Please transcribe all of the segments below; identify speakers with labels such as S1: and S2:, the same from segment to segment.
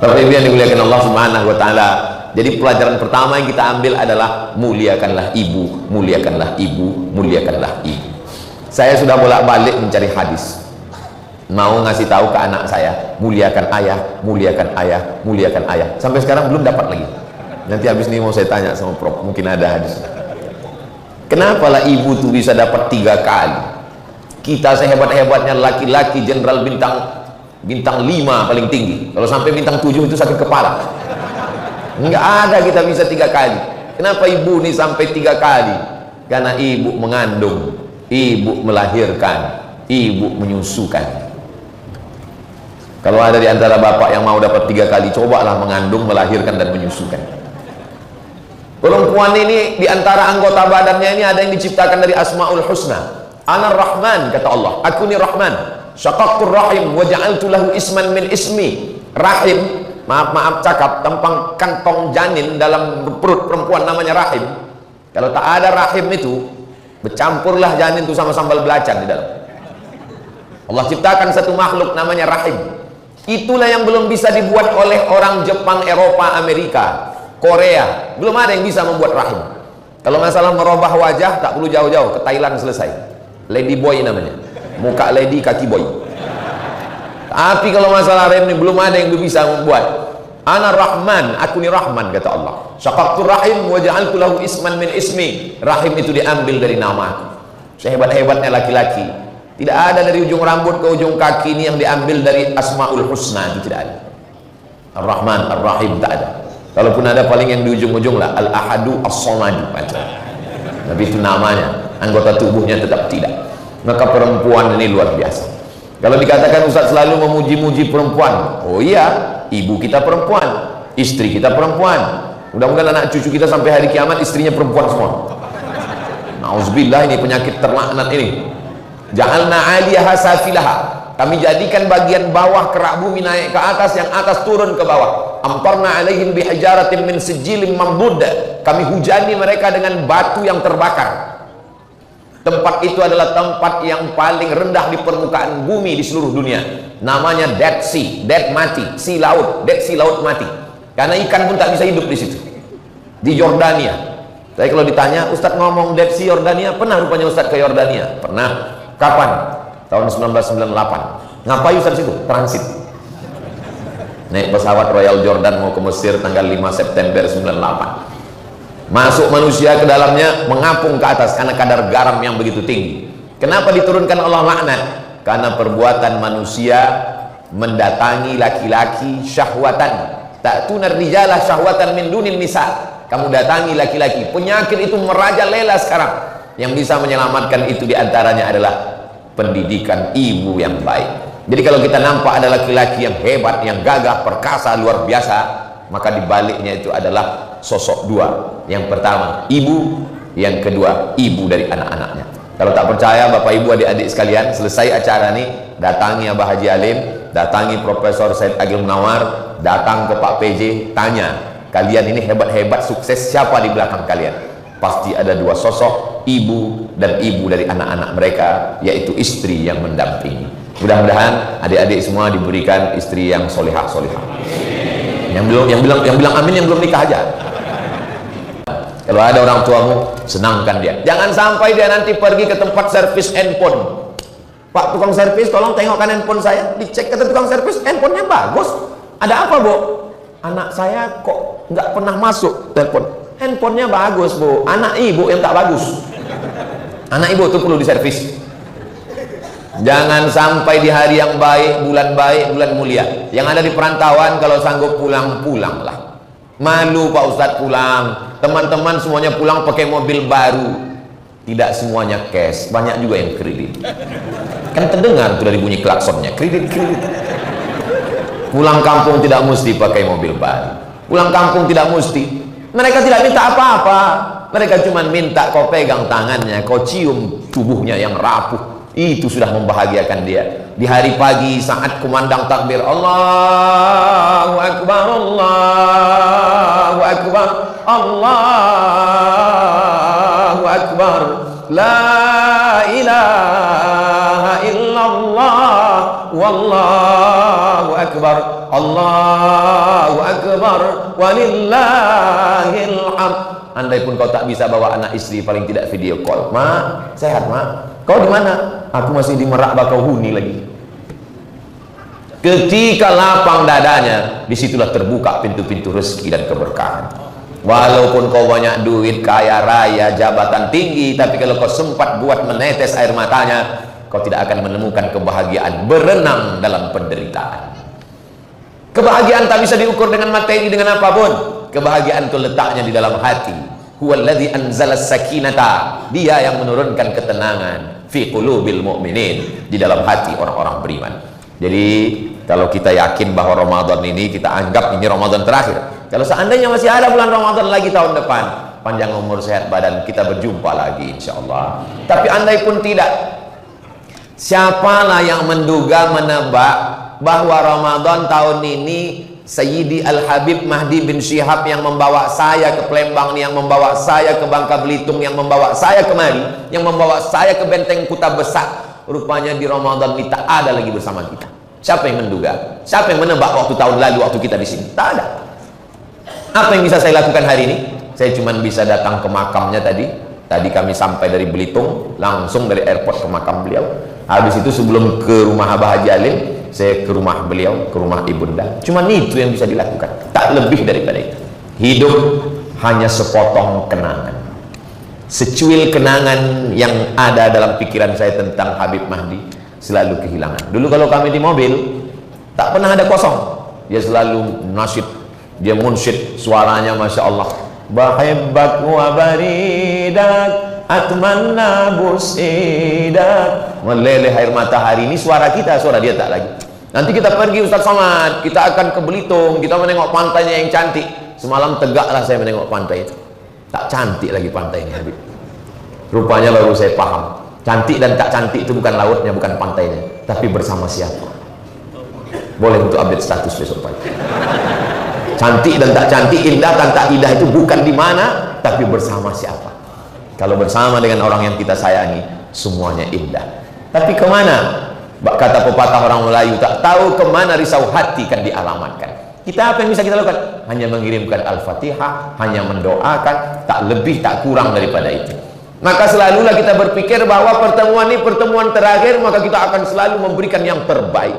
S1: Bapak Ibu yang dimuliakan Allah Subhanahu wa taala. Jadi pelajaran pertama yang kita ambil adalah muliakanlah ibu, muliakanlah ibu, muliakanlah ibu. Saya sudah bolak-balik mencari hadis. Mau ngasih tahu ke anak saya, muliakan ayah, muliakan ayah, muliakan ayah. Sampai sekarang belum dapat lagi. Nanti habis ini mau saya tanya sama Prof, mungkin ada hadis. Kenapa lah ibu tuh bisa dapat 3 kali? Kita sehebat-hebatnya laki-laki jenderal bintang 5 paling tinggi. Kalau sampai bintang 7 itu sakit kepala. Enggak ada kita bisa 3 kali. Kenapa ibu ini sampai 3 kali? Karena ibu mengandung, ibu melahirkan, ibu menyusukan. Kalau ada di antara bapak yang mau dapat 3 kali, cobalah mengandung, melahirkan dan menyusukan. Perempuan ini di antara anggota badannya ini ada yang diciptakan dari Asmaul Husna. Anar Rahman, kata Allah, aku ni Rahman. Syaqaqtur rahim wa ja'altu lahu isman min ismi. Rahim, maaf cakap, tampang kantong janin dalam perut perempuan namanya rahim. Kalau tak ada rahim itu, bercampurlah janin itu sama sambal belacan di dalam. Allah ciptakan satu makhluk namanya rahim. Itulah yang belum bisa dibuat oleh orang Jepang, Eropa, Amerika, Korea. Belum ada yang bisa membuat rahim. Kalau masalah merubah wajah, tak perlu jauh-jauh, ke Thailand selesai. Lady boy namanya, muka lady, kaki boy. Tapi kalau masalah rahim ini belum ada yang bisa membuat. Ana Rahman, aku ni Rahman, kata Allah. Syaqaqtur rahim wa ja'altu lahu isman min ismi. Rahim itu diambil dari nama. Sehebat-hebatnya laki-laki, tidak ada dari ujung rambut ke ujung kaki ini yang diambil dari Asmaul Husna, itu tidak ada. Ar-Rahman, Ar-Rahim tak ada. Kalaupun ada paling yang di ujung-ujung lah, Al-Ahadu As-Somadu, tapi itu namanya, anggota tubuhnya tetap tidak. Maka perempuan ini luar biasa. Kalau dikatakan Ustaz selalu memuji-muji perempuan, oh iya, ibu kita perempuan, istri kita perempuan. Mudah-mudahan anak cucu kita sampai hari kiamat istrinya perempuan semua. Nauzubillah, ini penyakit terlaknat ini. Ja'alna 'aliyaha safilaha. Kami jadikan bagian bawah kerak bumi naik ke atas, yang atas turun ke bawah. Amtarna 'alaihim bihijaratin min sijilin mamdud. Kami hujani mereka dengan batu yang terbakar. Tempat itu adalah tempat yang paling rendah di permukaan bumi di seluruh dunia. Namanya Dead Sea, Dead mati, Sea laut, Dead Sea laut mati. Karena ikan pun tak bisa hidup di situ. Di Yordania. Tapi kalau ditanya, Ustadz ngomong Dead Sea Yordania, pernah rupanya Ustadz ke Yordania? Pernah. Kapan? Tahun 1998. Ngapain Ustadz situ? Transit. Naik pesawat Royal Jordan mau ke Mesir tanggal 5 September 98. Masuk manusia ke dalamnya, mengapung ke atas karena kadar garam yang begitu tinggi. Kenapa diturunkan Allah laknat? Karena perbuatan manusia mendatangi laki-laki syahwatan. Ta'tunar rijalah syahwatan min dunin nisa. Kamu datangi laki-laki. Penyakit itu merajalela sekarang. Yang bisa menyelamatkan itu diantaranya adalah pendidikan ibu yang baik. Jadi kalau kita nampak ada laki-laki yang hebat, yang gagah, perkasa, luar biasa, maka dibaliknya itu adalah sosok dua. Yang pertama ibu, yang kedua ibu dari anak-anaknya. Kalau tak percaya Bapak Ibu adik-adik sekalian, selesai acara ini datangi Abah Haji Alim, datangi Profesor Said Agil Munawar, datang ke Pak PJ, tanya, kalian ini hebat-hebat, sukses, siapa di belakang kalian? Pasti ada dua sosok, ibu dan ibu dari anak-anak mereka, yaitu istri yang mendampingi. Mudah-mudahan adik-adik semua diberikan istri yang solihah-solihah. Yang bilang amin yang belum nikah aja. Kalau ada orang tuamu, senangkan dia. Jangan sampai dia nanti pergi ke tempat servis handphone. Pak tukang servis, tolong tengokkan handphone saya. Dicek kata tukang servis, handphonenya bagus. Ada apa, Bu? Anak saya kok nggak pernah masuk telepon. Handphonenya bagus, Bu. Anak ibu yang tak bagus. Anak ibu itu perlu diservis. Jangan sampai di hari yang baik, bulan mulia. Yang ada di perantauan, kalau sanggup pulang, pulanglah. Malu Pak Ustadz pulang. Teman-teman semuanya pulang pakai mobil baru. Tidak semuanya cash, banyak juga yang kredit. Kan terdengar tuh dari bunyi klaksonnya, kredit. Pulang kampung tidak mesti pakai mobil baru. Pulang kampung tidak mesti. Mereka tidak minta apa-apa. Mereka cuma minta kau pegang tangannya, kau cium tubuhnya yang rapuh. Itu sudah membahagiakan dia. Di hari pagi saat kumandang takbir, Allahu Akbar, Allahu Akbar, Allahu Akbar, la ilaha illallah, wallahu Akbar. Allahu Akbar walillahil hamd. Andai pun kau tak bisa bawa anak istri, paling tidak video call. Ma, sehat ma? Kau di mana? Aku masih di Merak Bakauhuni lagi. Ketika lapang dadanya, disitulah terbuka pintu-pintu rezeki dan keberkahan. Walaupun kau banyak duit, kaya raya, jabatan tinggi, tapi kalau kau sempat buat menetes air matanya, kau tidak akan menemukan kebahagiaan. Berenang dalam penderitaan. Kebahagiaan tak bisa diukur dengan materi, dengan apapun. Kebahagiaan itu letaknya di dalam hati. Huwallazi anzalas sakinata. Dia yang menurunkan ketenangan fi qulubil mu'minin, di dalam hati orang-orang beriman. Jadi kalau kita yakin bahwa Ramadan ini, kita anggap ini Ramadan terakhir. Kalau seandainya masih ada bulan Ramadan lagi tahun depan, panjang umur sehat badan, kita berjumpa lagi insyaallah. Tapi andai pun tidak, siapalah yang menduga menebak bahwa Ramadan tahun ini Sayyidi Al-Habib Mahdi bin Syihab yang membawa saya ke Palembang, yang membawa saya ke Bangka Belitung, yang membawa saya kemari, yang membawa saya ke Benteng Kuta Besak, rupanya di Ramadan ini tak ada lagi bersama kita. Siapa yang menduga? Siapa yang menebak waktu tahun lalu waktu kita di sini? Tak ada. Apa yang bisa saya lakukan hari ini? Saya cuma bisa datang ke makamnya tadi. Tadi kami sampai dari Belitung, langsung dari airport ke makam beliau. Habis itu sebelum ke rumah Abah Haji Alim, saya ke rumah beliau, ke rumah ibunda. Cuma itu yang bisa dilakukan, tak lebih daripada itu. Hidup hanya sepotong kenangan, secuil kenangan yang ada dalam pikiran saya tentang Habib Mahdi selalu kehilangan. Dulu kalau kami di mobil, tak pernah ada kosong. Dia selalu nasyid, dia munsyid, suaranya Masya Allah. Bahibbak wa baridak atmanna busidak. Meleleh air mata hari ini suara kita, suara dia tak lagi. Nanti kita pergi Ustaz Somad, kita akan ke Belitung, kita menengok pantainya yang cantik. Semalam tegaklah saya menengok pantai itu. Tak cantik lagi pantai ini Habib. Rupanya baru saya paham, cantik dan tak cantik itu bukan lautnya, bukan pantainya, tapi bersama siapa. Boleh untuk update status besok pagi. Cantik dan tak cantik, indah dan tak indah itu bukan di mana, tapi bersama siapa. Kalau bersama dengan orang yang kita sayangi, semuanya indah. Tapi kemana? Kata pepatah orang Melayu, tak tahu kemana risau hati kan dialamatkan. Kita apa yang bisa kita lakukan? Hanya mengirimkan Al-Fatihah, hanya mendoakan, tak lebih tak kurang daripada itu. Maka selalulah kita berpikir bahwa pertemuan ini pertemuan terakhir, maka kita akan selalu memberikan yang terbaik.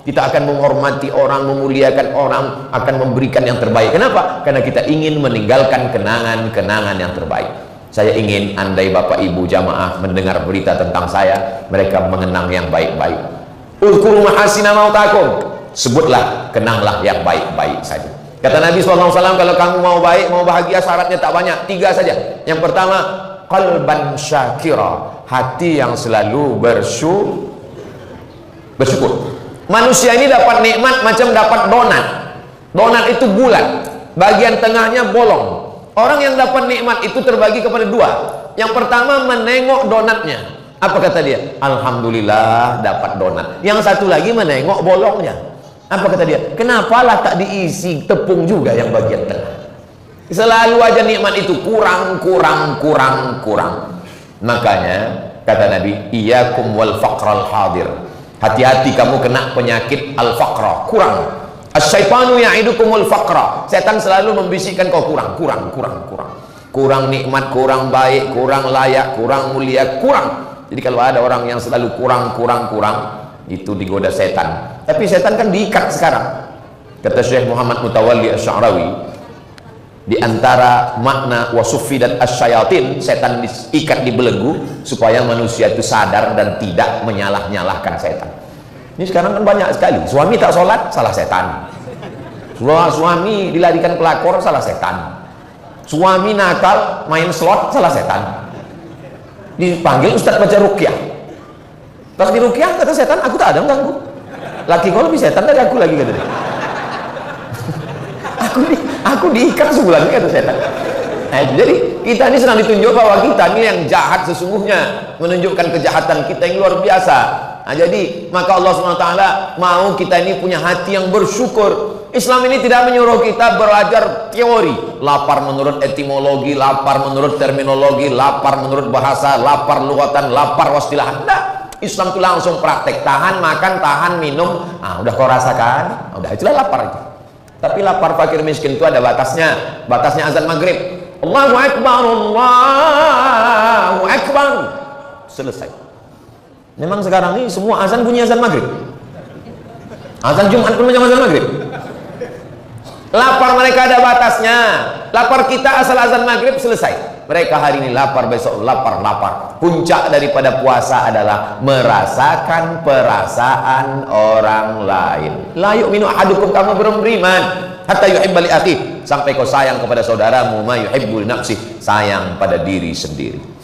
S1: Kita akan menghormati orang, memuliakan orang, akan memberikan yang terbaik. Kenapa? Karena kita ingin meninggalkan kenangan-kenangan yang terbaik. Saya ingin andai Bapak Ibu jamaah mendengar berita tentang saya, mereka mengenang yang baik-baik. Uzkuru mahasina mautakum. Sebutlah, kenanglah yang baik-baik saja. Kata Nabi SAW, kalau kamu mau baik, mau bahagia, syaratnya tak banyak, 3 saja. Yang pertama, qalban syakira, hati yang selalu bersyukur. Manusia ini dapat nikmat macam dapat donat. Donat itu bulat, bagian tengahnya bolong. Orang yang dapat nikmat itu terbagi kepada 2. Yang pertama menengok donatnya. Apa kata dia? Alhamdulillah dapat donat. Yang satu lagi menengok bolongnya. Apa kata dia? Kenapalah tak diisi tepung juga yang bagian tengah. Selalu aja nikmat itu kurang. Makanya kata Nabi, iyyakum wal faqral hadir. Hati-hati kamu kena penyakit al-faqra, kurang. Asyaitanu ya'idukumul faqra. Setan selalu membisikkan kau kurang. Kurang nikmat, kurang baik, kurang layak, kurang mulia, kurang. Jadi kalau ada orang yang selalu kurang, itu digoda setan. Tapi setan kan diikat sekarang. Kata Syekh Muhammad Mutawalli Asy-Sya'rawi, di antara makna wasufi dan asyayatin, setan diikat di belenggu supaya manusia itu sadar dan tidak menyalah-nyalahkan setan. Ini sekarang kan banyak sekali, suami tak sholat, salah setan. Suami dilarikan pelakor, salah setan. Suami nakal, main slot, salah setan. Dipanggil Ustadz baca ruqyah. Pas di ruqyah kata setan, aku tak ada mengganggu. Laki kau lebih setan dari aku lagi, kata dia. Aku diikat sebulan, kata setan. Jadi kita ini sedang ditunjuk bahwa kita ini yang jahat sesungguhnya, menunjukkan kejahatan kita yang luar biasa. Jadi maka Allah SWT mau kita ini punya hati yang bersyukur. Islam ini tidak menyuruh kita belajar teori, lapar menurut etimologi, lapar menurut terminologi, lapar menurut bahasa, lapar lughatan, lapar wastilahan. Nah, Islam itu langsung praktek, tahan makan, tahan minum. Udah kau rasakan, udah itulah lapar itu. Tapi lapar fakir miskin itu ada batasnya. Batasnya azan maghrib. Allahu Akbar, Allahu Akbar. Selesai. Memang sekarang ini semua azan bunyi azan maghrib. Azan Jumat pun macam azan maghrib. Lapar mereka ada batasnya. Lapar kita asal azan maghrib selesai. Mereka hari ini lapar, besok lapar. Puncak daripada puasa adalah merasakan perasaan orang lain. La yu'minu ahadukum, kamu belum beriman hatta yuhibba li akhi, sampai kau sayang kepada saudaramu ma yuhibbu li nafsi, sayang pada diri sendiri.